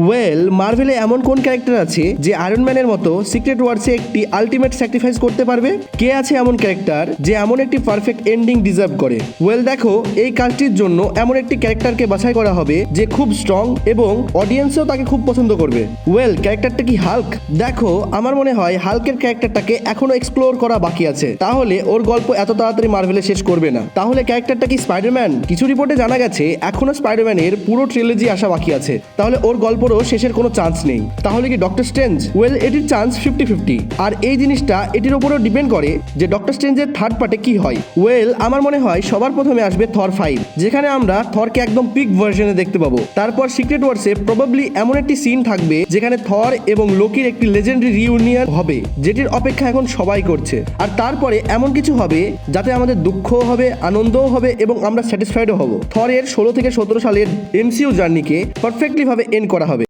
Well, মার্ভেলে এমন কোন character আছে যে আয়রন ম্যানের মতো সিক্রেট ওয়ার্সে একটি আলটিমেট স্যাক্রিফাইস করতে পারবে? কে আছে এমন ক্যারেক্টার যে এমন একটি পারফেক্ট এন্ডিং ডিজার্ভ করে? ওয়েল দেখো, এই কাজটির জন্য এমন একটি ক্যারেক্টারকে বাছাই করা হবে যে খুব স্ট্রং এবং অডিয়েন্সও তাকে খুব পছন্দ করবে। ওয়েল, ক্যারেক্টারটা কি হাল্ক? দেখো, আমার মনে হয় হাল্কের ক্যারেক্টারটাকে এখনো এক্সপ্লোর করা বাকি আছে, তাহলে ওর গল্প এত তাড়াতাড়ি মার্ভেলে শেষ করবে না। তাহলে ক্যারেক্টারটা কি স্পাইডারম্যান? কিছু রিপোর্টে জানা গেছে এখনো স্পাইডারম্যানের পুরো ট্রিলজি আসা বাকি আছে, তাহলে ওর গল্পেরও শেষের কোনো চান্স নেই। তাহলে কি ডক্টর স্ট্রেঞ্জ? ওয়েল, এটির চান্স 50-50, আর এই জিনিসটা এটির উপরেও ডিপেন্ড করে যে ডক্টর স্ট্রেঞ্জের থার্ড পার্টে কি হয়। ওয়েল, আমার মনে হয় সবার প্রথমে আসবে থর 5, যেখানে আমরা থরকে একদম পিক ভার্সনে দেখতে পাবো। তারপর সিক্রেট ওয়ার্সে প্রবাবলি এমন একটি সিন থাকবে যেখানে থর এবং লোকির একটি লেজেন্ডারি রিউনিয়ন হবে, যেটির অপেক্ষা এখন সবাই করছে। আর তারপরে এমন কিছু হবে যাতে আমাদের দুঃখও হবে, আনন্দও হবে এবং আমরা স্যাটিসফাইডও হব। থরের 16 থেকে 17 সালের এমসিইউ জার্নিকে পারফেক্টলি ভাবে এন্ড করা হবে।